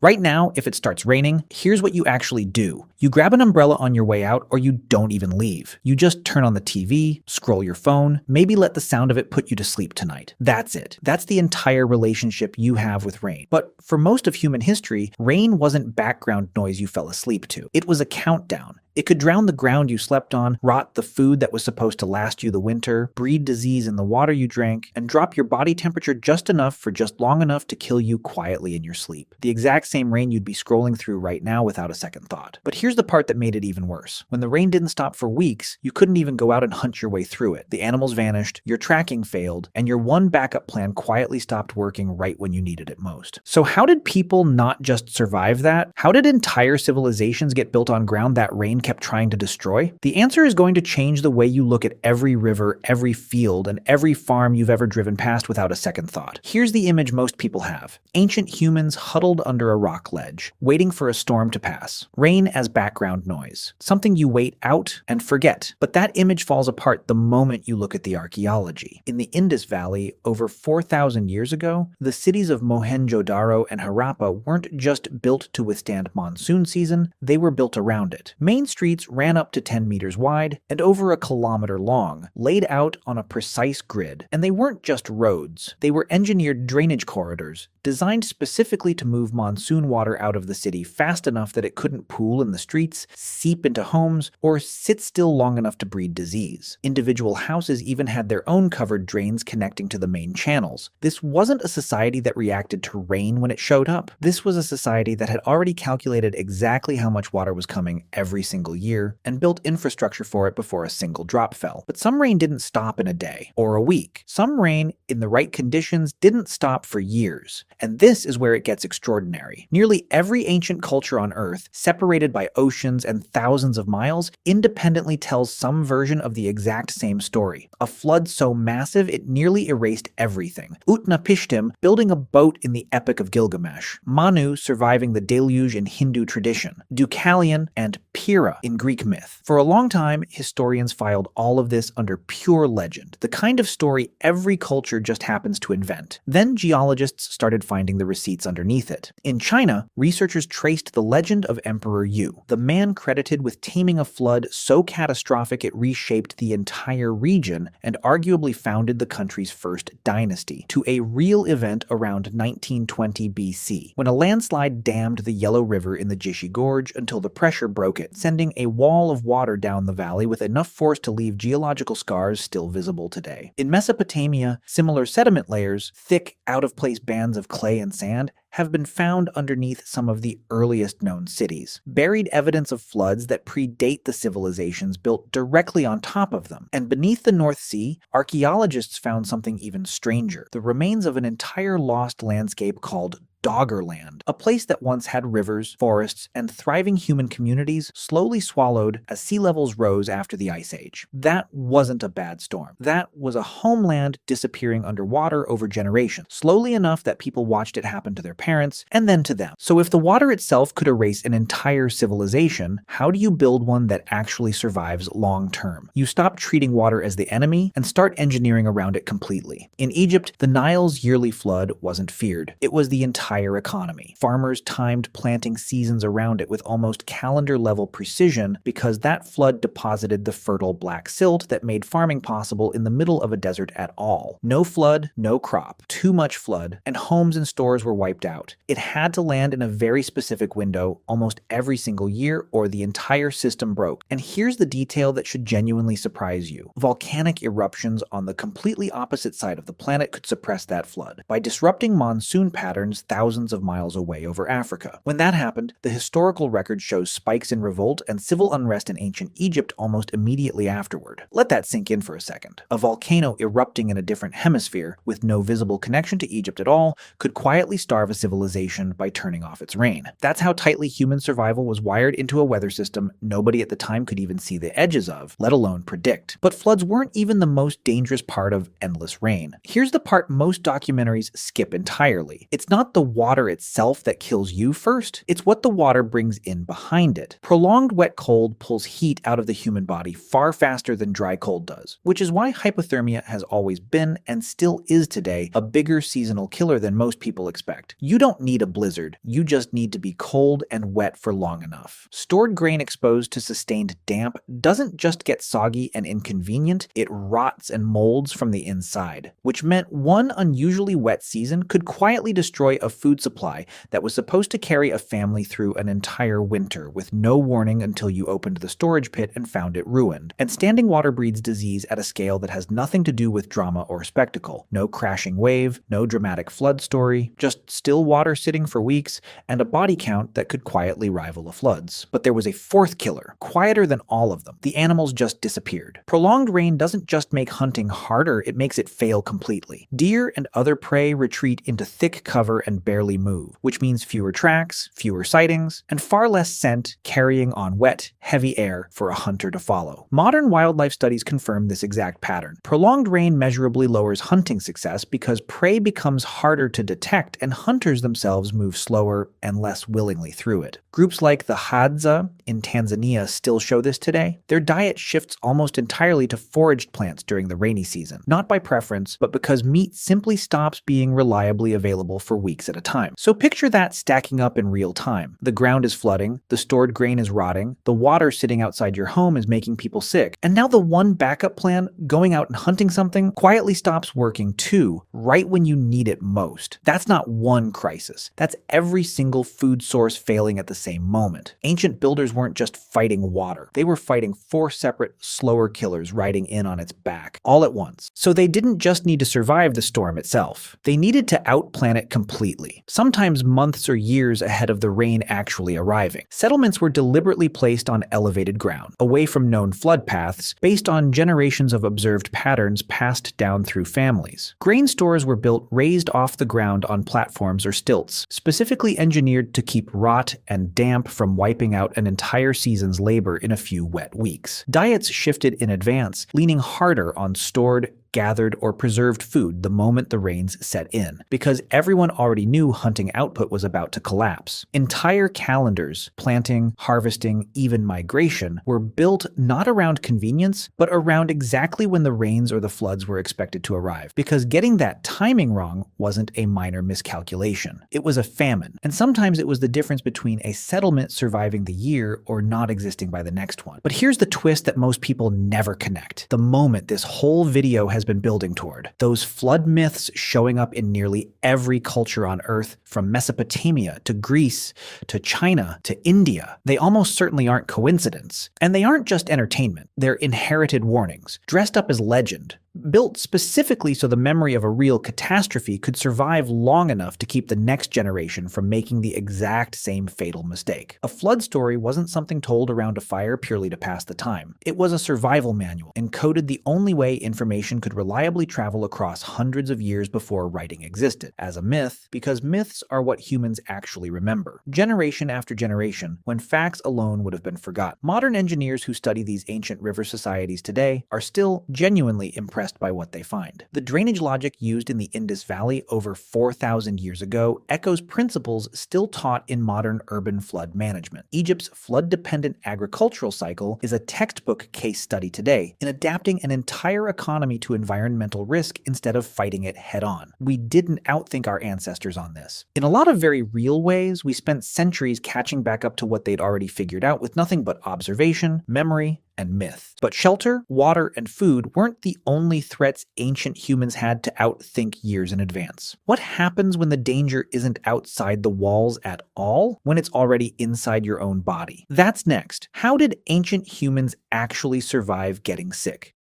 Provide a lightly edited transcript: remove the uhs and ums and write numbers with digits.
Right now, if it starts raining, here's what you actually do. You grab an umbrella on your way out, or you don't even leave. You just turn on the TV, scroll your phone, maybe let the sound of it put you to sleep tonight. That's it. That's the entire relationship you have with rain. But for most of human history, rain wasn't background noise you fell asleep to. It was a countdown. It could drown the ground you slept on, rot the food that was supposed to last you the winter, breed disease in the water you drank, and drop your body temperature just enough for just long enough to kill you quietly in your sleep. The exact same rain you'd be scrolling through right now without a second thought. But here's the part that made it even worse. When the rain didn't stop for weeks, you couldn't even go out and hunt your way through it. The animals vanished, your tracking failed, and your one backup plan quietly stopped working right when you needed it most. So how did people not just survive that? How did entire civilizations get built on ground that rain kept trying to destroy? The answer is going to change the way you look at every river, every field, and every farm you've ever driven past without a second thought. Here's the image most people have. Ancient humans huddled under a rock ledge, waiting for a storm to pass. Rain as background noise. Something you wait out and forget. But that image falls apart the moment you look at the archaeology. In the Indus Valley, over 4,000 years ago, the cities of Mohenjo-Daro and Harappa weren't just built to withstand monsoon season, they were built around it. Main streets ran up to 10 meters wide and over a kilometer long, laid out on a precise grid. And they weren't just roads. They were engineered drainage corridors, designed specifically to move monsoon water out of the city fast enough that it couldn't pool in the streets, seep into homes, or sit still long enough to breed disease. Individual houses even had their own covered drains connecting to the main channels. This wasn't a society that reacted to rain when it showed up. This was a society that had already calculated exactly how much water was coming every single year and built infrastructure for it before a single drop fell. But some rain didn't stop in a day or a week. Some rain, in the right conditions, didn't stop for years. And this is where it gets extraordinary. Nearly every ancient culture on Earth, separated by oceans and thousands of miles, independently tells some version of the exact same story. A flood so massive it nearly erased everything. Utnapishtim building a boat in the Epic of Gilgamesh. Manu surviving the deluge in Hindu tradition. Deucalion and Pyrrha in Greek myth. For a long time, historians filed all of this under pure legend, the kind of story every culture just happens to invent. Then geologists started finding the receipts underneath it. In China, researchers traced the legend of Emperor Yu, the man credited with taming a flood so catastrophic it reshaped the entire region and arguably founded the country's first dynasty, to a real event around 1920 BC, when a landslide dammed the Yellow River in the Jishi Gorge until the pressure broke it, sending a wall of water down the valley with enough force to leave geological scars still visible today. In Mesopotamia, similar sediment layers, thick, out-of-place bands of clay and sand, have been found underneath some of the earliest known cities. Buried evidence of floods that predate the civilizations built directly on top of them. And beneath the North Sea, archaeologists found something even stranger: the remains of an entire lost landscape called Doggerland, a place that once had rivers, forests, and thriving human communities slowly swallowed as sea levels rose after the Ice Age. That wasn't a bad storm. That was a homeland disappearing underwater over generations, slowly enough that people watched it happen to their parents and then to them. So if the water itself could erase an entire civilization, how do you build one that actually survives long term? You stop treating water as the enemy and start engineering around it completely. In Egypt, the Nile's yearly flood wasn't feared. It was the entire economy. Farmers timed planting seasons around it with almost calendar-level precision because that flood deposited the fertile black silt that made farming possible in the middle of a desert at all. No flood, no crop. Too much flood, and homes and stores were wiped out. It had to land in a very specific window almost every single year, or the entire system broke. And here's the detail that should genuinely surprise you. Volcanic eruptions on the completely opposite side of the planet could suppress that flood by disrupting monsoon patterns thousands of miles away over Africa. When that happened, the historical record shows spikes in revolt and civil unrest in ancient Egypt almost immediately afterward. Let that sink in for a second. A volcano erupting in a different hemisphere, with no visible connection to Egypt at all, could quietly starve a civilization by turning off its rain. That's how tightly human survival was wired into a weather system nobody at the time could even see the edges of, let alone predict. But floods weren't even the most dangerous part of endless rain. Here's the part most documentaries skip entirely. It's not the water itself that kills you first, it's what the water brings in behind it. Prolonged wet cold pulls heat out of the human body far faster than dry cold does, which is why hypothermia has always been, and still is today, a bigger seasonal killer than most people expect. You don't need a blizzard, you just need to be cold and wet for long enough. Stored grain exposed to sustained damp doesn't just get soggy and inconvenient, it rots and molds from the inside, which meant one unusually wet season could quietly destroy a food supply that was supposed to carry a family through an entire winter with no warning until you opened the storage pit and found it ruined. And standing water breeds disease at a scale that has nothing to do with drama or spectacle. No crashing wave, no dramatic flood story, just still water sitting for weeks, and a body count that could quietly rival a flood's. But there was a fourth killer, quieter than all of them. The animals just disappeared. Prolonged rain doesn't just make hunting harder, it makes it fail completely. Deer and other prey retreat into thick cover and barely move, which means fewer tracks, fewer sightings, and far less scent carrying on wet, heavy air for a hunter to follow. Modern wildlife studies confirm this exact pattern. Prolonged rain measurably lowers hunting success because prey becomes harder to detect and hunters themselves move slower and less willingly through it. Groups like the Hadza in Tanzania still show this today. Their diet shifts almost entirely to foraged plants during the rainy season, not by preference, but because meat simply stops being reliably available for weeks at a time. So picture that stacking up in real time. The ground is flooding, the stored grain is rotting, the water sitting outside your home is making people sick, and now the one backup plan, going out and hunting something, quietly stops working too, right when you need it most. That's not one crisis. That's every single food source failing at the same moment. Ancient builders weren't just fighting water. They were fighting 4 separate, slower killers riding in on its back, all at once. So they didn't just need to survive the storm itself. They needed to outplan it completely, sometimes months or years ahead of the rain actually arriving. Settlements were deliberately placed on elevated ground, away from known flood paths, based on generations of observed patterns passed down through families. Grain stores were built raised off the ground on platforms or stilts, specifically engineered to keep rot and damp from wiping out an entire season's labor in a few wet weeks. Diets shifted in advance, leaning harder on stored, gathered, or preserved food the moment the rains set in, because everyone already knew hunting output was about to collapse. Entire calendars, planting, harvesting, even migration, were built not around convenience, but around exactly when the rains or the floods were expected to arrive, because getting that timing wrong wasn't a minor miscalculation. It was a famine, and sometimes it was the difference between a settlement surviving the year or not existing by the next one. But here's the twist that most people never connect. The moment this whole video has been building toward. Those flood myths showing up in nearly every culture on Earth, from Mesopotamia to Greece to China to India. They almost certainly aren't coincidence. And they aren't just entertainment. They're inherited warnings, dressed up as legend, built specifically so the memory of a real catastrophe could survive long enough to keep the next generation from making the exact same fatal mistake. A flood story wasn't something told around a fire purely to pass the time. It was a survival manual, encoded the only way information could reliably travel across hundreds of years before writing existed, as a myth, because myths are what humans actually remember, generation after generation, when facts alone would have been forgotten. Modern engineers who study these ancient river societies today are still genuinely impressed by what they find. The drainage logic used in the Indus Valley over 4,000 years ago echoes principles still taught in modern urban flood management. Egypt's flood-dependent agricultural cycle is a textbook case study today in adapting an entire economy to environmental risk instead of fighting it head-on. We didn't outthink our ancestors on this. In a lot of very real ways, we spent centuries catching back up to what they'd already figured out with nothing but observation, memory, and myth. But shelter, water, and food weren't the only threats ancient humans had to outthink years in advance. What happens when the danger isn't outside the walls at all, when it's already inside your own body? That's next. How did ancient humans actually survive getting sick?